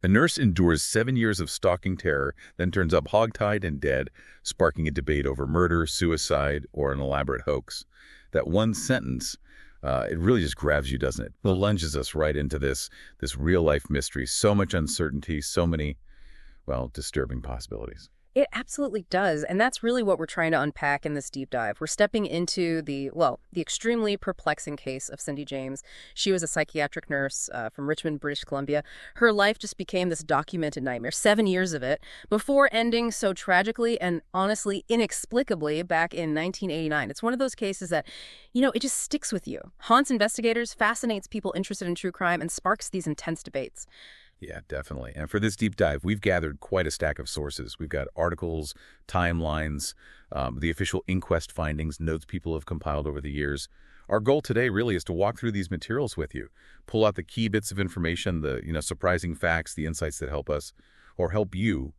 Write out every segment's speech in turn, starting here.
A nurse endures 7 years of stalking terror, then turns up hogtied and dead, sparking a debate over murder, suicide, or an elaborate hoax. That one sentence, it really just grabs you, doesn't it? It lunges us right into this real-life mystery. So much uncertainty, so many, well, disturbing possibilities. It absolutely does, and that's really what we're trying to unpack in this deep dive. We're stepping into the extremely perplexing case of Cindy James. She was a psychiatric nurse from Richmond, British Columbia. Her life just became this documented nightmare, 7 years of it, before ending so tragically and honestly inexplicably back in 1989. It's one of those cases that, it just sticks with you, haunts investigators, fascinates people interested in true crime, and sparks these intense debates. Yeah, definitely. And for this deep dive, we've gathered quite a stack of sources. We've got articles, timelines, the official inquest findings, notes people have compiled over the years. Our goal today really is to walk through these materials with you, pull out the key bits of information, the surprising facts, the insights that help us or help you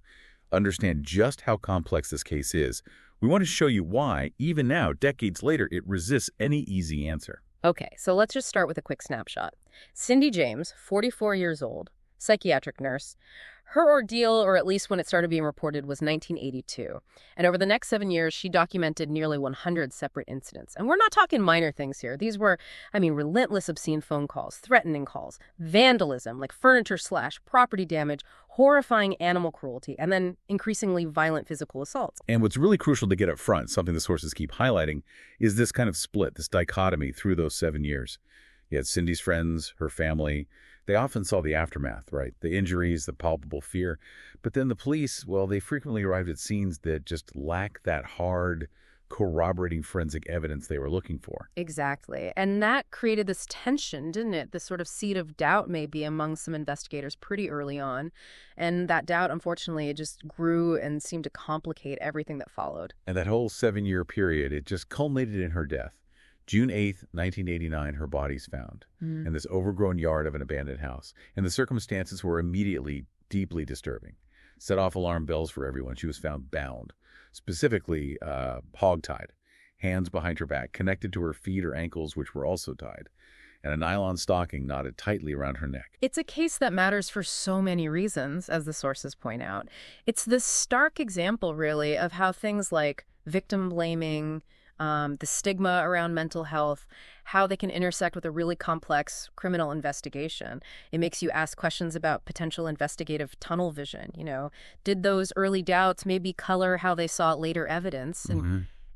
understand just how complex this case is. We want to show you why, even now, decades later, it resists any easy answer. Okay, so let's just start with a quick snapshot. Cindy James, 44 years old, psychiatric nurse. Her ordeal, or at least when it started being reported, was 1982. And over the next 7 years, she documented nearly 100 separate incidents. And we're not talking minor things here. These were, relentless obscene phone calls, threatening calls, vandalism, like furniture slash, property damage, horrifying animal cruelty, and then increasingly violent physical assaults. And what's really crucial to get up front, something the sources keep highlighting, is this kind of split, this dichotomy through those 7 years. You had Cindy's friends, her family. They often saw the aftermath, right? The injuries, the palpable fear. But then the police, well, they frequently arrived at scenes that just lack that hard, corroborating forensic evidence they were looking for. Exactly. And that created this tension, didn't it? This sort of seed of doubt maybe among some investigators pretty early on. And that doubt, unfortunately, it just grew and seemed to complicate everything that followed. And that whole 7-year period, it just culminated in her death. June 8th, 1989, her body's found in this overgrown yard of an abandoned house. And the circumstances were immediately deeply disturbing. Set off alarm bells for everyone. She was found bound, specifically hogtied, hands behind her back, connected to her feet or ankles, which were also tied, and a nylon stocking knotted tightly around her neck. It's a case that matters for so many reasons, as the sources point out. It's this stark example, really, of how things like victim blaming, the stigma around mental health, how they can intersect with a really complex criminal investigation. It makes you ask questions about potential investigative tunnel vision. Did those early doubts maybe color how they saw later evidence?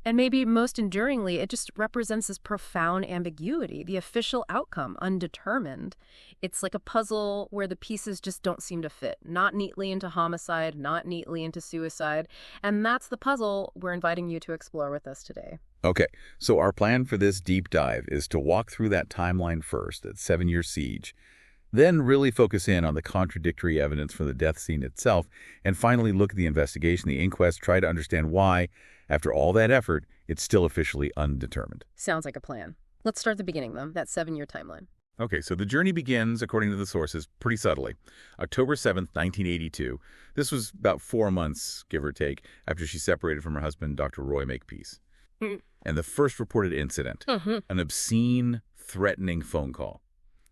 And maybe most enduringly, it just represents this profound ambiguity, the official outcome, undetermined. It's like a puzzle where the pieces just don't seem to fit, not neatly into homicide, not neatly into suicide. And that's the puzzle we're inviting you to explore with us today. Okay, so our plan for this deep dive is to walk through that timeline first, that 7-year siege, then really focus in on the contradictory evidence from the death scene itself, and finally look at the investigation, the inquest, try to understand why, after all that effort, it's still officially undetermined. Sounds like a plan. Let's start at the beginning, though, that 7-year timeline. Okay, so the journey begins, according to the sources, pretty subtly. October 7th, 1982. This was about 4 months, give or take, after she separated from her husband, Dr. Roy Makepeace. And the first reported incident, an obscene, threatening phone call.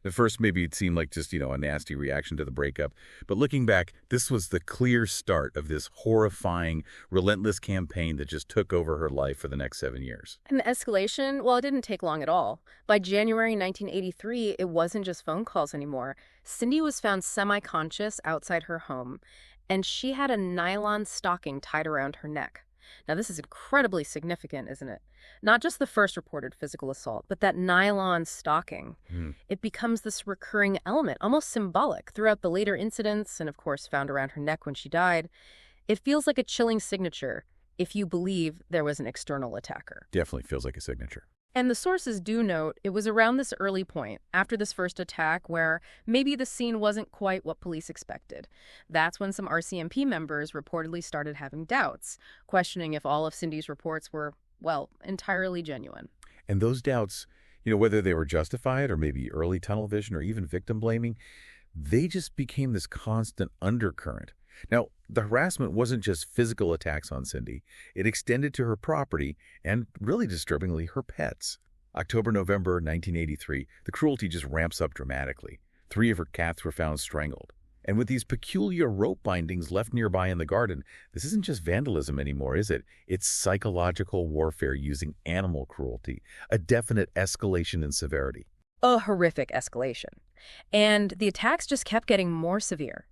At first, maybe it seemed like just, a nasty reaction to the breakup. But looking back, this was the clear start of this horrifying, relentless campaign that just took over her life for the next 7 years. And the escalation, well, it didn't take long at all. By January 1983, it wasn't just phone calls anymore. Cindy was found semi-conscious outside her home, and she had a nylon stocking tied around her neck. Now, this is incredibly significant, isn't it? Not just the first reported physical assault, but that nylon stocking. It becomes this recurring element, almost symbolic, throughout the later incidents and, of course, found around her neck when she died. It feels like a chilling signature if you believe there was an external attacker. Definitely feels like a signature. And the sources do note it was around this early point, after this first attack, where maybe the scene wasn't quite what police expected. That's when some RCMP members reportedly started having doubts, questioning if all of Cindy's reports were, well, entirely genuine. And those doubts, whether they were justified or maybe early tunnel vision or even victim blaming, they just became this constant undercurrent. Now, the harassment wasn't just physical attacks on Cindy. It extended to her property and, really disturbingly, her pets. October-November 1983, the cruelty just ramps up dramatically. 3 of her cats were found strangled. And with these peculiar rope bindings left nearby in the garden, this isn't just vandalism anymore, is it? It's psychological warfare using animal cruelty, a definite escalation in severity. A horrific escalation. And the attacks just kept getting more severe.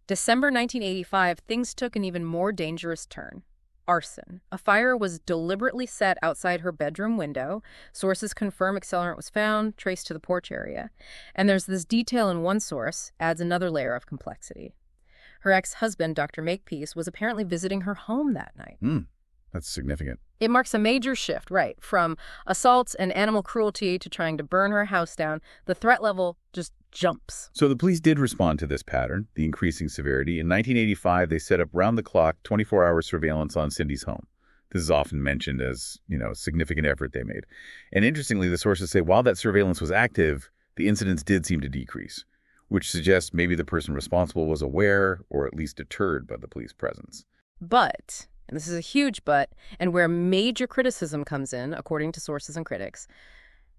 December 1985, things took an even more dangerous turn. Arson. A fire was deliberately set outside her bedroom window. Sources confirm accelerant was found, traced to the porch area. And there's this detail in one source, adds another layer of complexity. Her ex-husband, Dr. Makepeace, was apparently visiting her home that night. That's significant. It marks a major shift, right? From assaults and animal cruelty to trying to burn her house down. The threat level just jumps. So the police did respond to this pattern, the increasing severity. In 1985, they set up round-the-clock, 24-hour surveillance on Cindy's home. This is often mentioned as, a significant effort they made. And interestingly, the sources say while that surveillance was active, the incidents did seem to decrease, which suggests maybe the person responsible was aware or at least deterred by the police presence. But, and this is a huge but, and where major criticism comes in, according to sources and critics,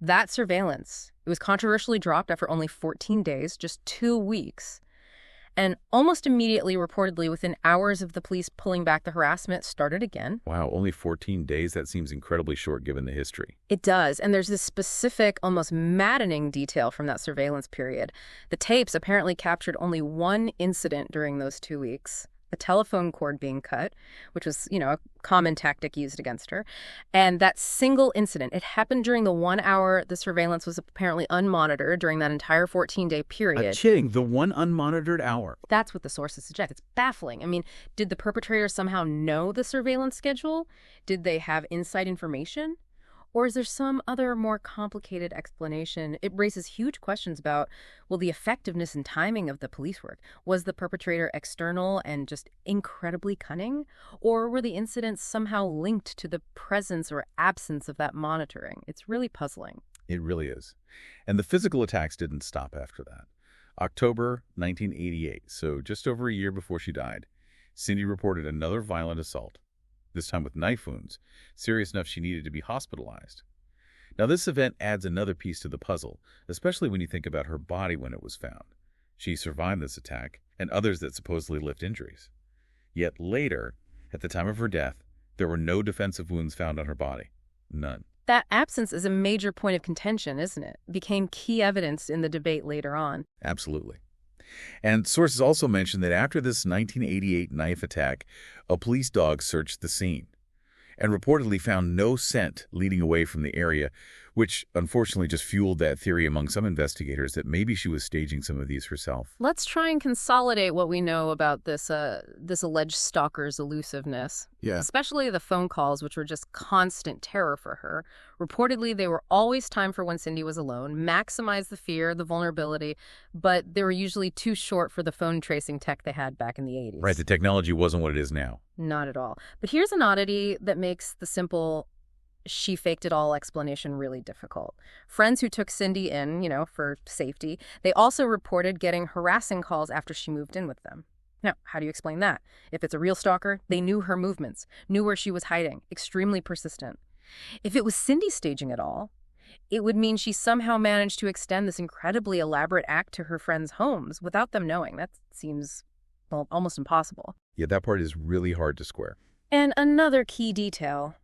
that surveillance, it was controversially dropped after only 14 days, just 2 weeks. And almost immediately, reportedly, within hours of the police pulling back the harassment, started again. Wow, only 14 days? That seems incredibly short given the history. It does. And there's this specific, almost maddening detail from that surveillance period. The tapes apparently captured only one incident during those 2 weeks. A telephone cord being cut, which was, a common tactic used against her. And that single incident, it happened during the 1 hour the surveillance was apparently unmonitored during that entire 14-day period. Kidding, the one unmonitored hour. That's what the sources suggest. It's baffling. I mean, did the perpetrator somehow know the surveillance schedule? Did they have inside information? Or is there some other more complicated explanation? It raises huge questions about, the effectiveness and timing of the police work. Was the perpetrator external and just incredibly cunning? Or were the incidents somehow linked to the presence or absence of that monitoring? It's really puzzling. It really is. And the physical attacks didn't stop after that. October 1988, so just over a year before she died, Cindy reported another violent assault. This time with knife wounds, serious enough she needed to be hospitalized. Now, this event adds another piece to the puzzle, especially when you think about her body when it was found. She survived this attack and others that supposedly left injuries. Yet later, at the time of her death, there were no defensive wounds found on her body. None. That absence is a major point of contention, isn't it? Became key evidence in the debate later on. Absolutely. And sources also mention that after this 1988 knife attack, a police dog searched the scene and reportedly found no scent leading away from the area, which unfortunately just fueled that theory among some investigators that maybe she was staging some of these herself. Let's try and consolidate what we know about this alleged stalker's elusiveness. Yeah. Especially the phone calls, which were just constant terror for her. Reportedly, they were always timed for when Cindy was alone, maximize the fear, the vulnerability, but they were usually too short for the phone tracing tech they had back in the 80s. Right, the technology wasn't what it is now. Not at all. But here's an oddity that makes the simple she faked it all explanation really difficult. Friends who took Cindy in, for safety, they also reported getting harassing calls after she moved in with them. Now, how do you explain that? If it's a real stalker, they knew her movements, knew where she was hiding, extremely persistent. If it was Cindy staging it all, it would mean she somehow managed to extend this incredibly elaborate act to her friends' homes without them knowing. That seems, almost impossible. Yeah, that part is really hard to square. And another key detail.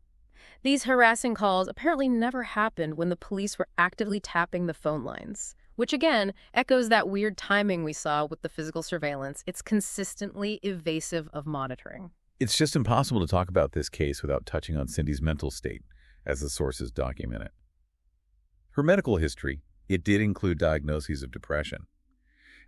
These harassing calls apparently never happened when the police were actively tapping the phone lines, which again echoes that weird timing we saw with the physical surveillance. It's consistently evasive of monitoring. It's just impossible to talk about this case without touching on Cindy's mental state, as the sources document it. Her medical history, it did include diagnoses of depression.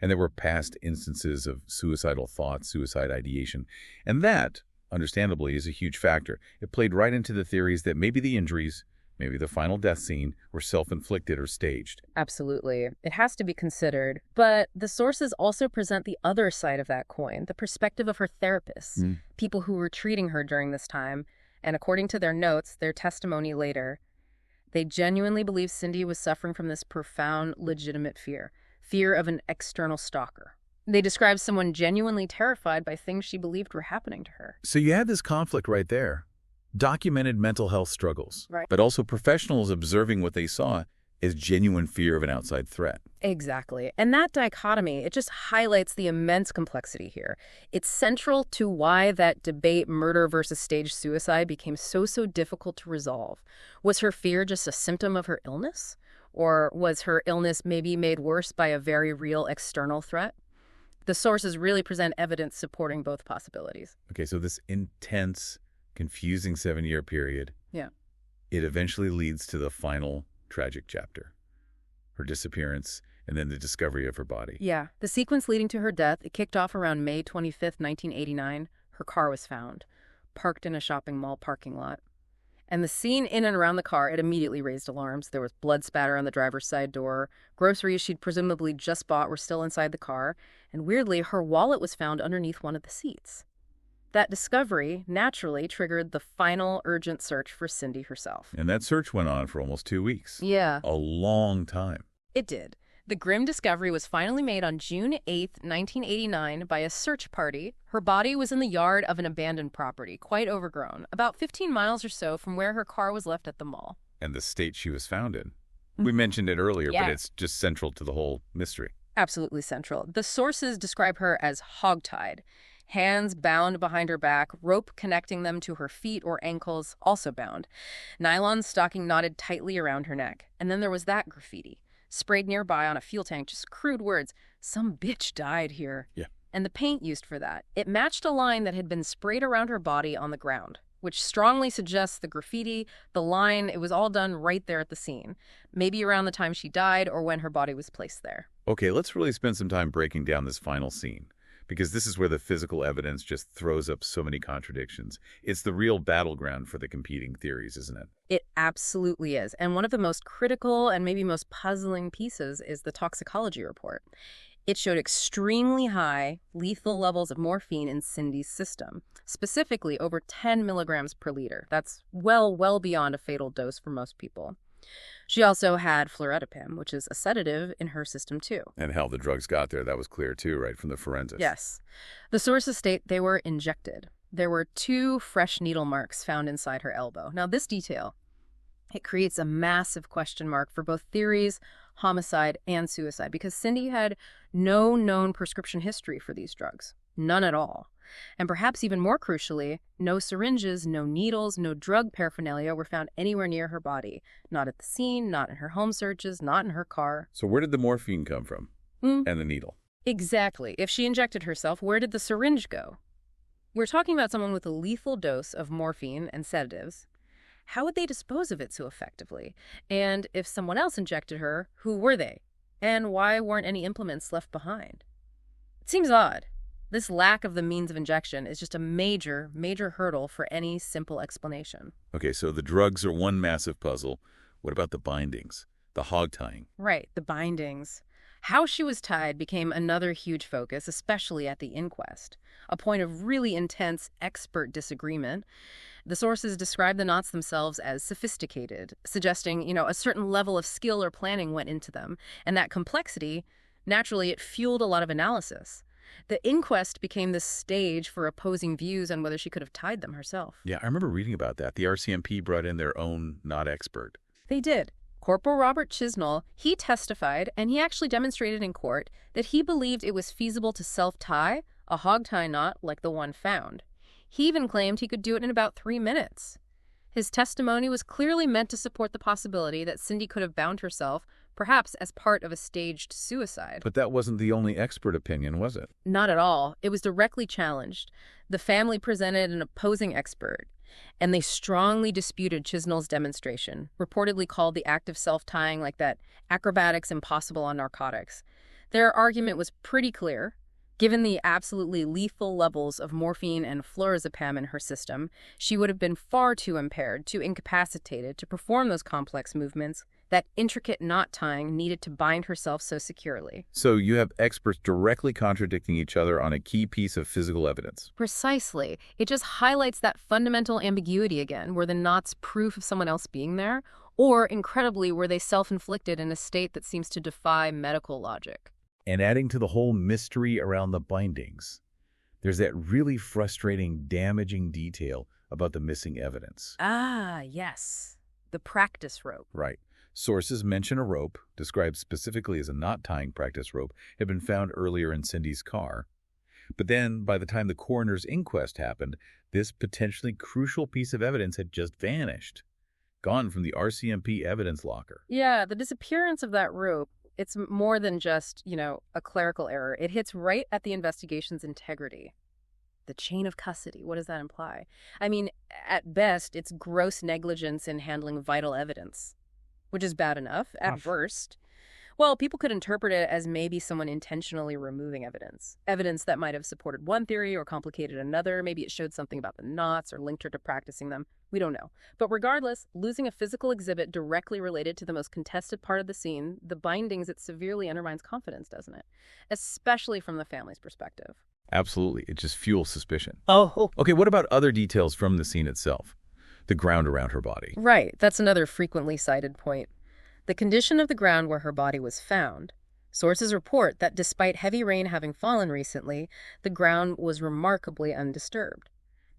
And there were past instances of suicidal thoughts, suicide ideation, and that, understandably, is a huge factor. It played right into the theories that maybe the injuries, maybe the final death scene, were self-inflicted or staged. Absolutely. It has to be considered. But the sources also present the other side of that coin, the perspective of her therapists, people who were treating her during this time. And according to their notes, their testimony later, they genuinely believe Cindy was suffering from this profound, legitimate fear of an external stalker. They described someone genuinely terrified by things she believed were happening to her. So you had this conflict right there. Documented mental health struggles, right, but also professionals observing what they saw, is genuine fear of an outside threat. Exactly. And that dichotomy, it just highlights the immense complexity here. It's central to why that debate, murder versus staged suicide, became so difficult to resolve. Was her fear just a symptom of her illness? Or was her illness maybe made worse by a very real external threat? The sources really present evidence supporting both possibilities. Okay, so this intense, confusing 7-year period, Yeah. it eventually leads to the final tragic chapter, her disappearance, and then the discovery of her body. Yeah. The sequence leading to her death, it kicked off around May 25th, 1989. Her car was found, parked in a shopping mall parking lot. And the scene in and around the car, it immediately raised alarms. There was blood spatter on the driver's side door. Groceries she'd presumably just bought were still inside the car. And weirdly, her wallet was found underneath one of the seats. That discovery naturally triggered the final urgent search for Cindy herself. And that search went on for almost 2 weeks. Yeah. A long time. It did. The grim discovery was finally made on June 8th, 1989, by a search party. Her body was in the yard of an abandoned property, quite overgrown, about 15 miles or so from where her car was left at the mall. And the state she was found in. We mentioned it earlier, Yeah. but it's just central to the whole mystery. Absolutely central. The sources describe her as hogtied. Hands bound behind her back, rope connecting them to her feet or ankles, also bound. Nylon stocking knotted tightly around her neck. And then there was that graffiti, sprayed nearby on a fuel tank, just crude words. Some bitch died here. Yeah. And the paint used for that. It matched a line that had been sprayed around her body on the ground, which strongly suggests the graffiti, the line, it was all done right there at the scene. Maybe around the time she died or when her body was placed there. Okay, let's really spend some time breaking down this final scene, because this is where the physical evidence just throws up so many contradictions. It's the real battleground for the competing theories, isn't it? It absolutely is. And one of the most critical and maybe most puzzling pieces is the toxicology report. It showed extremely high lethal levels of morphine in Cindy's system, specifically over 10 milligrams per liter. That's well beyond a fatal dose for most people. She also had fluoridipam, which is a sedative, in her system too. And how the drugs got there, that was clear too, right, from the forensics. Yes. The sources state they were injected. There were 2 fresh needle marks found inside her elbow. Now, this detail, it creates a massive question mark for both theories, homicide and suicide, because Cindy had no known prescription history for these drugs. None at all. And perhaps even more crucially, no syringes, no needles, no drug paraphernalia were found anywhere near her body. Not at the scene, not in her home searches, not in her car. So where did the morphine come from? And the needle? Exactly. If she injected herself, where did the syringe go? We're talking about someone with a lethal dose of morphine and sedatives. How would they dispose of it so effectively? And if someone else injected her, who were they? And why weren't any implements left behind? It seems odd. This lack of the means of injection is just a major hurdle for any simple explanation. Okay, so the drugs are one massive puzzle. What about the bindings? The hog tying? Right, the bindings. How she was tied became another huge focus, especially at the inquest. A point of really intense expert disagreement. The sources describe the knots themselves as sophisticated, suggesting, a certain level of skill or planning went into them. And that complexity, naturally, it fueled a lot of analysis. The inquest became the stage for opposing views on whether she could have tied them herself. Yeah, I remember reading about that. The RCMP brought in their own not expert. They did. Corporal Robert Chisnall, he testified, and he actually demonstrated in court that he believed it was feasible to self-tie a hog tie knot like the one found. He even claimed he could do it in about 3 minutes. His testimony was clearly meant to support the possibility that Cindy could have bound herself, perhaps as part of a staged suicide. But that wasn't the only expert opinion, was it? Not at all. It was directly challenged. The family presented an opposing expert, and they strongly disputed Chisnall's demonstration, reportedly called the act of self-tying like that acrobatics impossible on narcotics. Their argument was pretty clear. Given the absolutely lethal levels of morphine and fluorazepam in her system, she would have been far too impaired, too incapacitated to perform those complex movements, that intricate knot tying needed to bind herself so securely. So you have experts directly contradicting each other on a key piece of physical evidence. Precisely. It just highlights that fundamental ambiguity again, were the knots proof of someone else being there, or, incredibly, were they self-inflicted in a state that seems to defy medical logic? And adding to the whole mystery around the bindings, there's that really frustrating, damaging detail about the missing evidence. Ah, yes. The practice rope. Right. Sources mention a rope, described specifically as a knot-tying practice rope, had been found earlier in Cindy's car. But then, by the time the coroner's inquest happened, this potentially crucial piece of evidence had just vanished, gone from the RCMP evidence locker. Yeah, the disappearance of that rope, it's more than just, a clerical error. It hits right at the investigation's integrity. The chain of custody, what does that imply? I mean, at best, it's gross negligence in handling vital evidence, which is bad enough. At worst, well, people could interpret it as maybe someone intentionally removing evidence. Evidence that might have supported one theory or complicated another. Maybe it showed something about the knots or linked her to practicing them. We don't know. But regardless, losing a physical exhibit directly related to the most contested part of the scene, the bindings, it severely undermines confidence, doesn't it? Especially from the family's perspective. Absolutely. It just fuels suspicion. Oh. Okay, what about other details from the scene itself? The ground around her body. Right. That's another frequently cited point. The condition of the ground where her body was found. Sources report that despite heavy rain having fallen recently, the ground was remarkably undisturbed.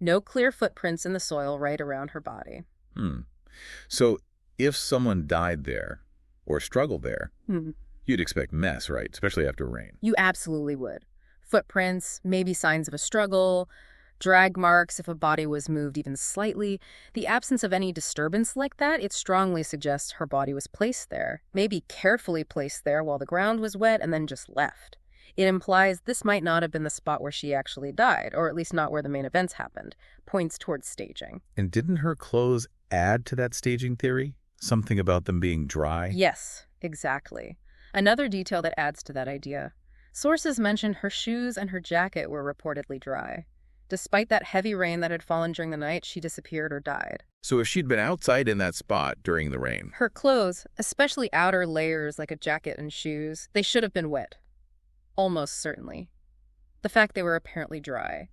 No clear footprints in the soil right around her body. So if someone died there or struggled there, you'd expect mess, right? Especially after rain. You absolutely would. Footprints, maybe signs of a struggle, drag marks if a body was moved even slightly. The absence of any disturbance like that, it strongly suggests her body was placed there, maybe carefully placed there while the ground was wet and then just left. It implies this might not have been the spot where she actually died, or at least not where the main events happened. Points towards staging. And didn't her clothes add to that staging theory? Something about them being dry? Yes, exactly. Another detail that adds to that idea. Sources mention her shoes and her jacket were reportedly dry. Despite that heavy rain that had fallen during the night, she disappeared or died. So if she'd been outside in that spot during the rain... Her clothes, especially outer layers like a jacket and shoes, they should have been wet. Almost certainly. The fact they were apparently dry.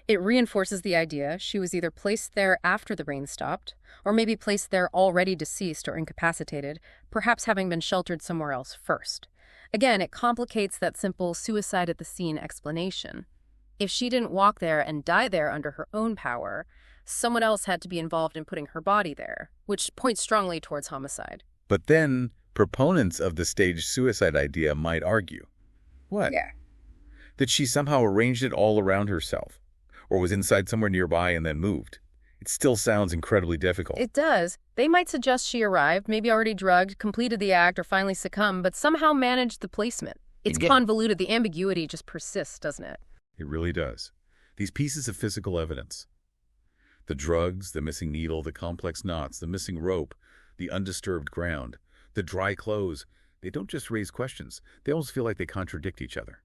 It reinforces the idea she was either placed there after the rain stopped, or maybe placed there already deceased or incapacitated, perhaps having been sheltered somewhere else first. Again, it complicates that simple suicide at the scene explanation. If she didn't walk there and die there under her own power, someone else had to be involved in putting her body there, which points strongly towards homicide. But then, proponents of the staged suicide idea might argue. What? Yeah. That she somehow arranged it all around herself, or was inside somewhere nearby and then moved. It still sounds incredibly difficult. It does. They might suggest she arrived, maybe already drugged, completed the act, or finally succumbed, but somehow managed the placement. It's convoluted. The ambiguity just persists, doesn't it? It really does. These pieces of physical evidence, the drugs, the missing needle, the complex knots, the missing rope, the undisturbed ground, the dry clothes, they don't just raise questions. They almost feel like they contradict each other.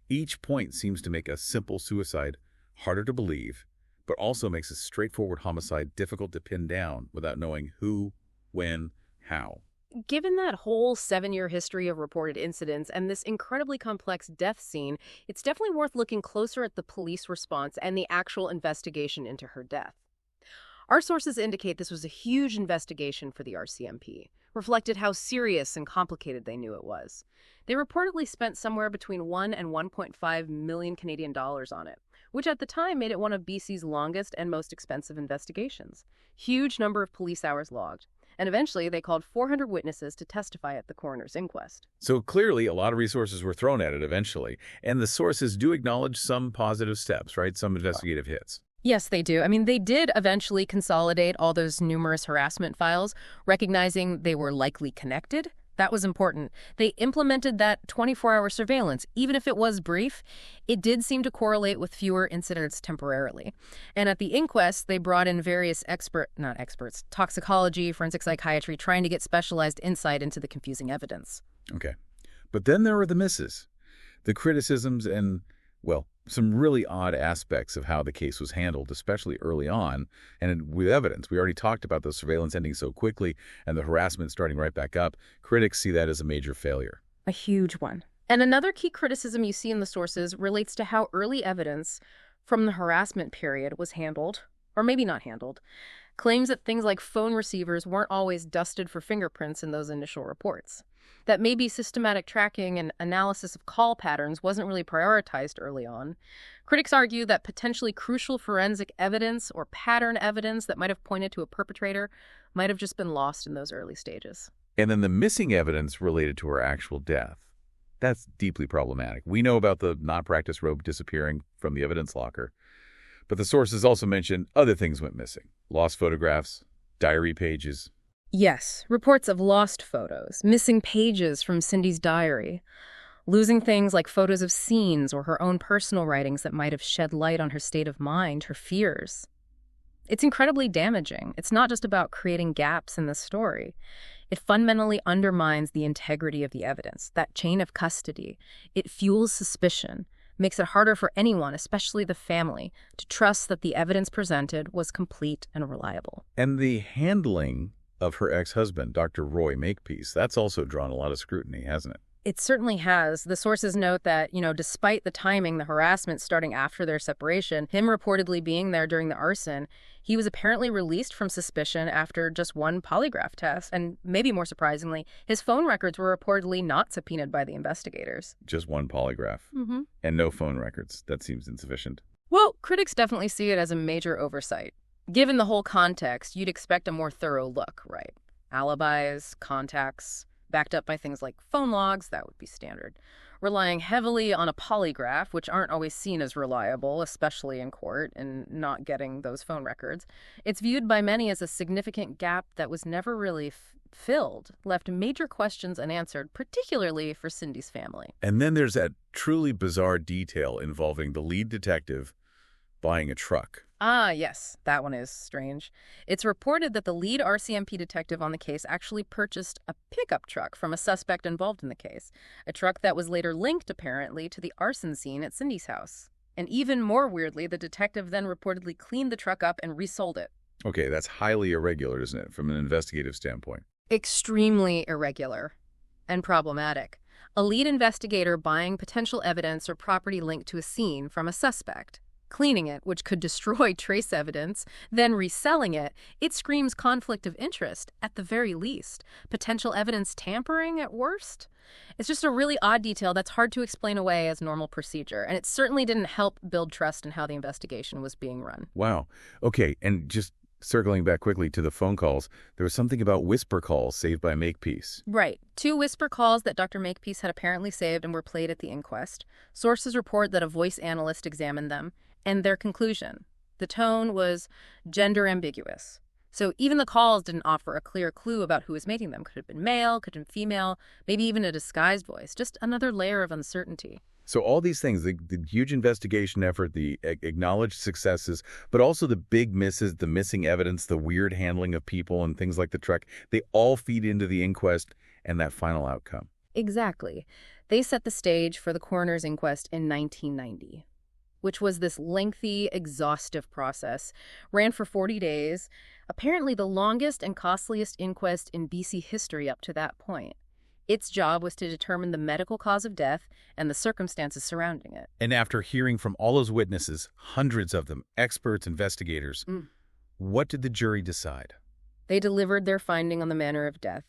Each point seems to make a simple suicide harder to believe, but also makes a straightforward homicide difficult to pin down without knowing who, when, how. Given that whole 7-year history of reported incidents and this incredibly complex death scene, it's definitely worth looking closer at the police response and the actual investigation into her death. Our sources indicate this was a huge investigation for the RCMP, reflected how serious and complicated they knew it was. They reportedly spent somewhere between 1 and 1.5 million Canadian dollars on it, which at the time made it one of BC's longest and most expensive investigations. Huge number of police hours logged. And eventually, they called 400 witnesses to testify at the coroner's inquest. So clearly, a lot of resources were thrown at it eventually. And the sources do acknowledge some positive steps, right? Some investigative hits. Yes, they do. I mean, they did eventually consolidate all those numerous harassment files, recognizing they were likely connected. That was important. They implemented that 24-hour surveillance. Even if it was brief, it did seem to correlate with fewer incidents temporarily. And at the inquest, they brought in various toxicology, forensic psychiatry, trying to get specialized insight into the confusing evidence. Okay. But then there were the misses, the criticisms and, well, some really odd aspects of how the case was handled, especially early on, and with evidence. We already talked about the surveillance ending so quickly and the harassment starting right back up. Critics see that as a major failure. A huge one. And another key criticism you see in the sources relates to how early evidence from the harassment period was handled, or maybe not handled. Claims that things like phone receivers weren't always dusted for fingerprints in those initial reports. That maybe systematic tracking and analysis of call patterns wasn't really prioritized early on. Critics argue that potentially crucial forensic evidence or pattern evidence that might have pointed to a perpetrator might have just been lost in those early stages. And then the missing evidence related to her actual death. That's deeply problematic. We know about the non-practice robe disappearing from the evidence locker, but the sources also mention other things went missing. Lost photographs, diary pages. Yes, reports of lost photos, missing pages from Cindy's diary, losing things like photos of scenes or her own personal writings that might have shed light on her state of mind, her fears. It's incredibly damaging. It's not just about creating gaps in the story. It fundamentally undermines the integrity of the evidence, that chain of custody. It fuels suspicion, makes it harder for anyone, especially the family, to trust that the evidence presented was complete and reliable. And the handling of her ex-husband, Dr. Roy Makepeace, that's also drawn a lot of scrutiny, hasn't it? It certainly has. The sources note that, despite the timing, the harassment starting after their separation, him reportedly being there during the arson, he was apparently released from suspicion after just one polygraph test. And maybe more surprisingly, his phone records were reportedly not subpoenaed by the investigators. Just one polygraph. And no phone records. That seems insufficient. Well, critics definitely see it as a major oversight. Given the whole context, you'd expect a more thorough look, right? Alibis, contacts, backed up by things like phone logs, that would be standard. Relying heavily on a polygraph, which aren't always seen as reliable, especially in court, and not getting those phone records. It's viewed by many as a significant gap that was never really filled, left major questions unanswered, particularly for Cindy's family. And then there's that truly bizarre detail involving the lead detective buying a truck. Ah, yes, that one is strange. It's reported that the lead RCMP detective on the case actually purchased a pickup truck from a suspect involved in the case, a truck that was later linked, apparently, to the arson scene at Cindy's house. And even more weirdly, the detective then reportedly cleaned the truck up and resold it. Okay, that's highly irregular, isn't it, from an investigative standpoint? Extremely irregular and problematic. A lead investigator buying potential evidence or property linked to a scene from a suspect, cleaning it, which could destroy trace evidence, then reselling it, it screams conflict of interest at the very least. Potential evidence tampering at worst. It's just a really odd detail that's hard to explain away as normal procedure, and it certainly didn't help build trust in how the investigation was being run. Wow. Okay, and just circling back quickly to the phone calls, there was something about whisper calls saved by Makepeace. Right. 2 whisper calls that Dr. Makepeace had apparently saved and were played at the inquest. Sources report that a voice analyst examined them, and their conclusion: the tone was gender ambiguous. So even the calls didn't offer a clear clue about who was making them. Could have been male, could have been female, maybe even a disguised voice. Just another layer of uncertainty. So all these things, the huge investigation effort, the acknowledged successes, but also the big misses, the missing evidence, the weird handling of people and things like the truck, they all feed into the inquest and that final outcome. Exactly. They set the stage for the coroner's inquest in 1990. Which was this lengthy, exhaustive process, ran for 40 days, apparently the longest and costliest inquest in BC history up to that point. Its job was to determine the medical cause of death and the circumstances surrounding it. And after hearing from all those witnesses, hundreds of them, experts, investigators, what did the jury decide? They delivered their finding on the manner of death,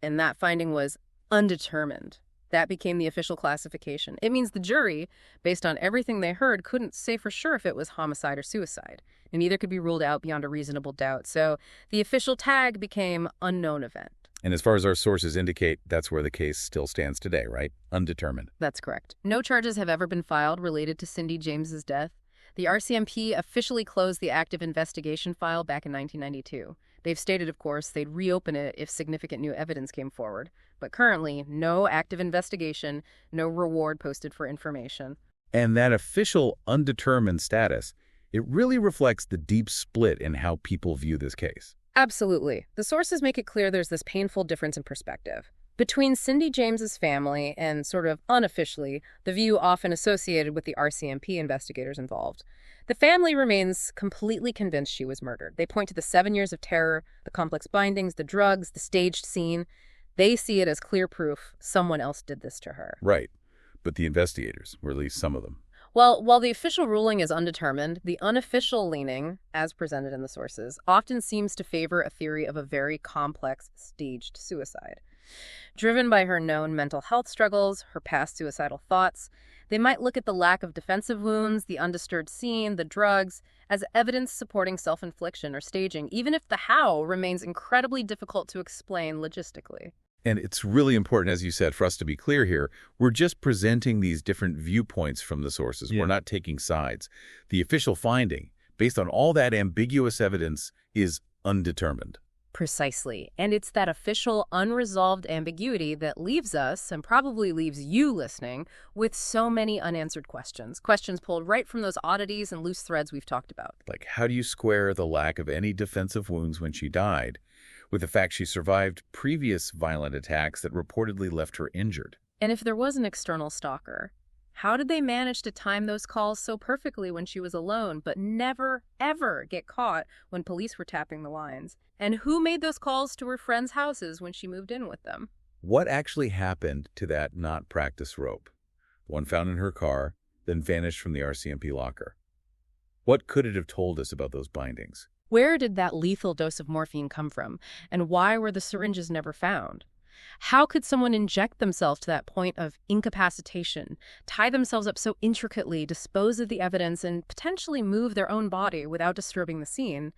and that finding was undetermined. That became the official classification. It means the jury, based on everything they heard, couldn't say for sure if it was homicide or suicide, and neither could be ruled out beyond a reasonable doubt. So the official tag became unknown event. And as far as our sources indicate, that's where the case still stands today, right? Undetermined. That's correct. No charges have ever been filed related to Cindy James's death. The RCMP officially closed the active investigation file back in 1992. They've stated, of course, they'd reopen it if significant new evidence came forward. But currently, no active investigation, no reward posted for information. And that official undetermined status, it really reflects the deep split in how people view this case. Absolutely. The sources make it clear there's this painful difference in perspective. Between Cindy James's family and, sort of unofficially, the view often associated with the RCMP investigators involved, the family remains completely convinced she was murdered. They point to the 7 years of terror, the complex bindings, the drugs, the staged scene. They see it as clear proof someone else did this to her. Right. But the investigators, or at least some of them. Well, while the official ruling is undetermined, the unofficial leaning, as presented in the sources, often seems to favor a theory of a very complex, staged suicide. Driven by her known mental health struggles, her past suicidal thoughts, they might look at the lack of defensive wounds, the undisturbed scene, the drugs, as evidence supporting self-infliction or staging, even if the how remains incredibly difficult to explain logistically. And it's really important, as you said, for us to be clear here. We're just presenting these different viewpoints from the sources. Yeah. We're not taking sides. The official finding, based on all that ambiguous evidence, is undetermined. Precisely. And it's that official unresolved ambiguity that leaves us, and probably leaves you listening, with so many unanswered questions. Questions pulled right from those oddities and loose threads we've talked about. Like, how do you square the lack of any defensive wounds when she died with the fact she survived previous violent attacks that reportedly left her injured? And if there was an external stalker, how did they manage to time those calls so perfectly when she was alone, but never, ever get caught when police were tapping the lines? And who made those calls to her friends' houses when she moved in with them? What actually happened to that not practice rope? The one found in her car, then vanished from the RCMP locker. What could it have told us about those bindings? Where did that lethal dose of morphine come from? And why were the syringes never found? How could someone inject themselves to that point of incapacitation, tie themselves up so intricately, dispose of the evidence, and potentially move their own body without disturbing the scene?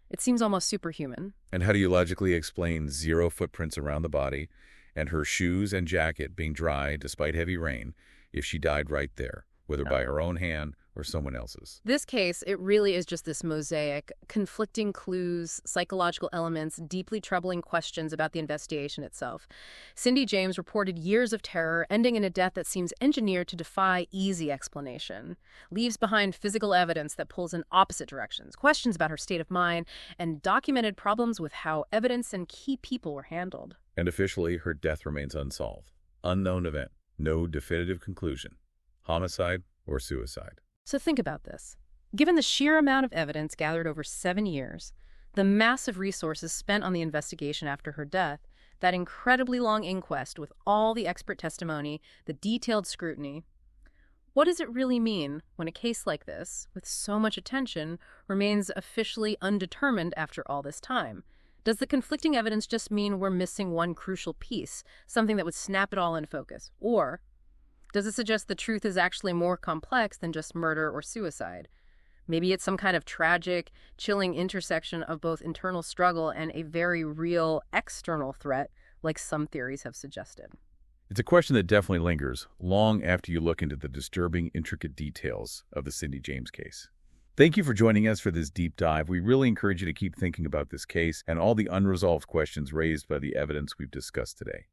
It seems almost superhuman. And how do you logically explain 0 footprints around the body and her shoes and jacket being dry despite heavy rain if she died right there, whether by her own hand or someone else's? This case, it really is just this mosaic, conflicting clues, psychological elements, deeply troubling questions about the investigation itself. Cindy James reported years of terror, ending in a death that seems engineered to defy easy explanation. Leaves behind physical evidence that pulls in opposite directions, questions about her state of mind, and documented problems with how evidence and key people were handled. And officially, her death remains unsolved. Unknown event. No definitive conclusion. Homicide or suicide. So think about this. Given the sheer amount of evidence gathered over 7 years, the massive resources spent on the investigation after her death, that incredibly long inquest with all the expert testimony, the detailed scrutiny, what does it really mean when a case like this, with so much attention, remains officially undetermined after all this time? Does the conflicting evidence just mean we're missing one crucial piece, something that would snap it all in focus? Or does it suggest the truth is actually more complex than just murder or suicide? Maybe it's some kind of tragic, chilling intersection of both internal struggle and a very real external threat, like some theories have suggested. It's a question that definitely lingers long after you look into the disturbing, intricate details of the Cindy James case. Thank you for joining us for this deep dive. We really encourage you to keep thinking about this case and all the unresolved questions raised by the evidence we've discussed today.